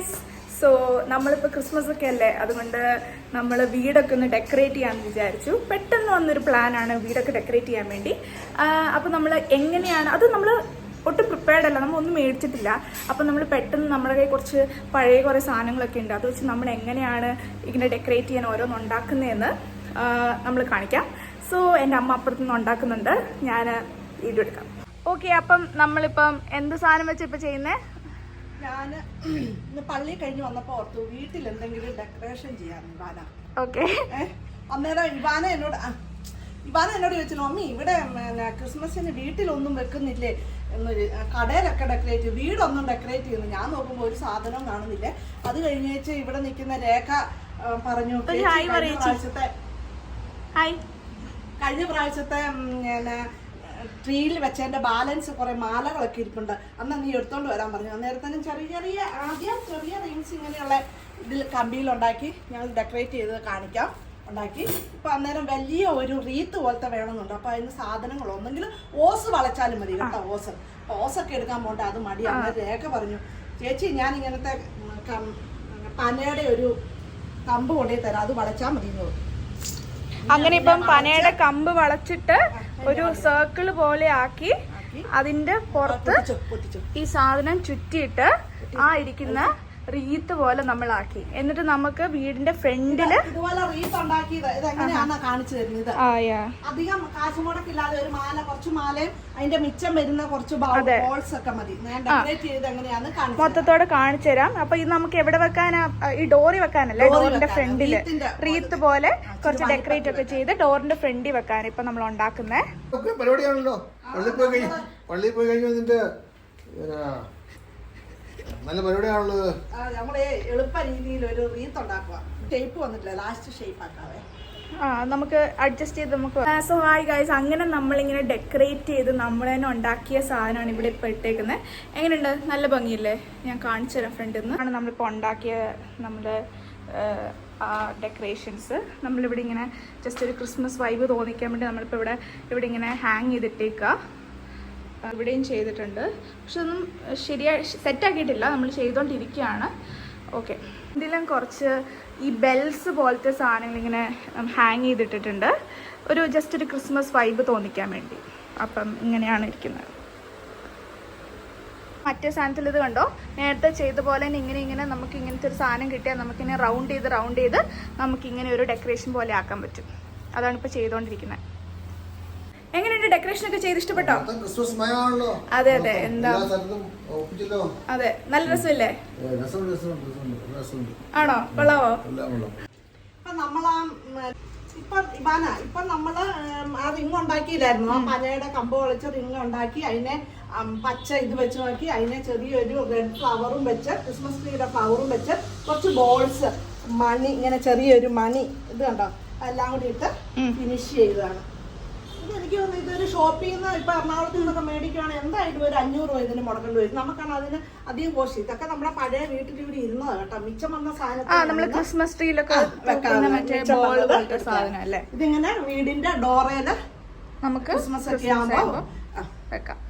Guys, so നമ്മളിപ്പോൾ Christmas ഒക്കെ അല്ലേ, അതുകൊണ്ട് നമ്മൾ വീടൊക്കെ ഒന്ന് ഡെക്കറേറ്റ് ചെയ്യാമെന്ന് വിചാരിച്ചു. പെട്ടെന്ന് വന്നൊരു പ്ലാനാണ് വീടൊക്കെ ഡെക്കറേറ്റ് ചെയ്യാൻ വേണ്ടി. അപ്പോൾ നമ്മൾ എങ്ങനെയാണ് അത്, നമ്മൾ ഒട്ടും പ്രിപ്പയർഡ് അല്ല, നമ്മൾ ഒന്നും മേടിച്ചിട്ടില്ല. അപ്പോൾ നമ്മൾ പെട്ടെന്ന് നമ്മുടെ കയ്യിൽ കുറച്ച് പഴയ കുറേ സാധനങ്ങളൊക്കെ ഉണ്ട്, അത് വെച്ച് നമ്മൾ എങ്ങനെയാണ് ഇങ്ങനെ ഡെക്കറേറ്റ് ചെയ്യാൻ ഓരോന്ന് ഉണ്ടാക്കുന്നതെന്ന് നമ്മൾ കാണിക്കാം. സോ എൻ്റെ അമ്മ അപ്പുറത്തുനിന്ന് ഉണ്ടാക്കുന്നുണ്ട്, ഞാൻ വീഡിയോ എടുക്കാം. ഓക്കെ, അപ്പം നമ്മളിപ്പം എന്ത് സാധനം വെച്ച് ഇപ്പം ചെയ്യുന്നത്? ഞാൻ ഇന്ന് പള്ളി കഴിഞ്ഞ് വന്നപ്പോൾ ഓർത്തു വീട്ടിൽ എന്തെങ്കിലും ഡെക്കറേഷൻ ചെയ്യാറുണ്ട് ഇവാന. ഓക്കെ, അന്നേരം ഇവാന എന്നോട് ചോദിച്ചു, മമ്മി ഇവിടെ ക്രിസ്മസിന് വീട്ടിലൊന്നും വെക്കുന്നില്ലേ എന്നൊരു, കടയിലൊക്കെ ഡെക്കറേറ്റ് ചെയ്യും, വീടൊന്നും ഡെക്കറേറ്റ് ചെയ്യുന്നു. ഞാൻ നോക്കുമ്പോൾ ഒരു സാധനവും കാണുന്നില്ല. അത് കഴിഞ്ഞേച്ച് ഇവിടെ നിൽക്കുന്ന രേഖ പറഞ്ഞു, കഴിഞ്ഞ പ്രാവശ്യത്തെ ട്രീയിൽ വെച്ചതിന്റെ ബാലൻസ് കുറെ മാലകളൊക്കെ ഇരിപ്പുണ്ട്, അന്ന് നീ എടുത്തോണ്ട് വരാൻ പറഞ്ഞു. അന്നേരത്തേനും ചെറിയ റിങ്സ് ഇങ്ങനെയുള്ള ഇതിൽ കമ്പിയിലുണ്ടാക്കി ഞങ്ങൾ ഡെക്കറേറ്റ് ചെയ്ത് കാണിക്കാം, ഉണ്ടാക്കി. ഇപ്പൊ അന്നേരം വലിയ ഒരു റീത്ത് പോലത്തെ വേണമെന്നുണ്ട്. അപ്പൊ അതിന് സാധനങ്ങൾ ഒന്നെങ്കിൽ ഓസ് വളച്ചാലും മതി കേട്ടോ, ഓസൊക്കെ എടുക്കാൻ പോകണ്ട, അത് മടി. അങ്ങനെ രേഖ പറഞ്ഞു, ചേച്ചി ഞാൻ ഇങ്ങനത്തെ പനയുടെ ഒരു കമ്പ് കൊണ്ടേ തരാം, അത് വളച്ചാൽ മതി എന്ന്. അങ്ങനെ ഇപ്പം പനയുടെ കമ്പ് വളച്ചിട്ട് ഒരു സർക്കിൾ പോലെ ആക്കി അതിന്റെ പുറത്ത് ഈ സാധനം ചുറ്റിയിട്ട് ആ ഇരിക്കുന്ന റീത്ത് പോലെ നമ്മളാക്കി. എന്നിട്ട് നമുക്ക് വീടിന്റെ ഫ്രണ്ടില് ഇതുപോലെ റീത്ത് ഉണ്ടാക്കിയത് ഇതെങ്ങനെയാണെന്നാ കാണിച്ചു തരുന്നത്. അധികം കാശ് മുടക്കില്ലാതെ ഒരു മാല, കുറച്ച് മാലയും അതിന്റെ മിച്ചം വരുന്ന കുറച്ച് ബോൾസ് ഒക്കെ മതി. ഞാൻ ഡെക്കറേറ്റ് ചെയ്ത് എങ്ങനെയാന്ന് മൊത്തത്തോടെ കാണിച്ചു തരാം. അപ്പൊ ഇത് നമുക്ക് എവിടെ വെക്കാനാ? ഈ ഡോറി വെക്കാനല്ലേ, ഡോറിന്റെ ഫ്രണ്ടില് റീത്ത് പോലെ കുറച്ച് ഡെക്കറേറ്റ് ഒക്കെ ചെയ്ത് ഡോറിന്റെ ഫ്രണ്ടിൽ വെക്കാൻ ഇപ്പൊ നമ്മൾ ഉണ്ടാക്കുന്നേ പരിപാടിയാണല്ലോ. പള്ളിയിൽ പോയി കഴിഞ്ഞു വന്നിട്ട് നല്ല പരിപാടിയാണുള്ളത്. നമ്മള് എളുപ്പ രീതിയിൽ ഒരു റീത്ത് ഉണ്ടാക്കുക. ഷേപ്പ് വന്നിട്ടില്ല, ലാസ്റ്റ് ഷേപ്പ് ആക്കാവേ. നമുക്ക് അഡ്ജസ്റ്റ് ചെയ്ത് നമുക്ക്. സോ ഹായ് ഗൈസ്, അങ്ങനെ നമ്മളിങ്ങനെ ഡെക്കറേറ്റ് ചെയ്ത് നമ്മൾ തന്നെ ഉണ്ടാക്കിയ സാധനമാണ് ഇവിടെ ഇപ്പോൾ ഇട്ടേക്കുന്നത്. എങ്ങനെയുണ്ട്? നല്ല ഭംഗിയില്ലേ? ഞാൻ കാണിച്ചു തരാം. ഫ്രണ്ടിൽ നിന്ന് ആണ് നമ്മളിപ്പോൾ ഉണ്ടാക്കിയ നമ്മുടെ ഡെക്കറേഷൻസ്. നമ്മളിവിടെ ഇങ്ങനെ ജസ്റ്റ് ഒരു ക്രിസ്മസ് വൈബ് തോന്നിക്കാൻ വേണ്ടി നമ്മളിപ്പോൾ ഇവിടെ ഇങ്ങനെ ഹാങ് ചെയ്തിട്ടേക്കുക. ഇവിടെയും ചെയ്തിട്ടുണ്ട്, പക്ഷെ ഒന്നും ശരിയായി സെറ്റാക്കിയിട്ടില്ല, നമ്മൾ ചെയ്തുകൊണ്ടിരിക്കുകയാണ്. ഓക്കെ, ഇതിലും കുറച്ച് ഈ ബെൽസ് പോലത്തെ സാധനങ്ങൾ ഇങ്ങനെ ഹാങ് ചെയ്തിട്ടിട്ടുണ്ട്, ഒരു ജസ്റ്റ് ഒരു ക്രിസ്മസ് വൈബ് തോന്നിക്കാൻ വേണ്ടി. അപ്പം ഇങ്ങനെയാണ് ഇരിക്കുന്നത്. മറ്റേ സാധനത്തിൽ ഇത് കണ്ടോ, നേരത്തെ ചെയ്ത പോലെ തന്നെ ഇങ്ങനെ നമുക്ക് ഇങ്ങനത്തെ ഒരു സാധനം കിട്ടിയാൽ നമുക്കിങ്ങനെ റൗണ്ട് ചെയ്ത് നമുക്കിങ്ങനെ ഒരു ഡെക്കറേഷൻ പോലെ ആക്കാൻ പറ്റും. അതാണ് ഇപ്പോൾ ചെയ്തുകൊണ്ടിരിക്കുന്നത്. എങ്ങനെയുണ്ട്? ഡെക്കറേഷൻ ഒക്കെ ചെയ്ത് ഇഷ്ടപ്പെട്ടോ? അതെ അതെ, എന്താ അതെ, നല്ല രസമില്ലേ? ആണോ? കൊള്ളാവോ? ഇപ്പൊ നമ്മള് ആ റിങ് ഉണ്ടാക്കിയില്ലായിരുന്നു, ആ പനയുടെ കമ്പ് വളച്ച് റിങ് ഉണ്ടാക്കി അതിനെ പച്ച ഇത് വെച്ച് നോക്കി, അതിനെ ചെറിയൊരു റെഡ് ഫ്ലവറും വെച്ച്, ക്രിസ്മസ് ട്രീയുടെ ഫ്ലവറും വെച്ച്, കുറച്ച് ബോൾസ് മണി, ഇങ്ങനെ ചെറിയൊരു മണി ഇത് കണ്ടോ, എല്ലാം കൂടി ഇട്ട് ഫിനിഷ് ചെയ്തതാണ്. എനിക്ക് തോന്നുന്നു ഇതൊരു ഷോപ്പിൽ നിന്ന് ഇപ്പൊ എറണാകുളത്ത് നിന്നൊക്കെ മേടിക്കുകയാണെങ്കിൽ എന്തായാലും ഒരു 500 രൂപ ഇതിന് മുടക്കേണ്ടി വരും. നമുക്കാണ് അതിന് അധികം കോസ്റ്റ്. ഇതൊക്കെ നമ്മുടെ പഴയ വീട്ടിൽ ഇവിടെ ഇരുന്നതാണ് കേട്ടോ, മിച്ചം വന്ന സാധനം ക്രിസ്മസ് ട്രീയിലൊക്കെ ഇതിങ്ങനെ വീടിന്റെ ഡോറയില് നമുക്ക് ക്രിസ്മസ് ഒക്കെ ആകുമ്പോ വെക്കാം.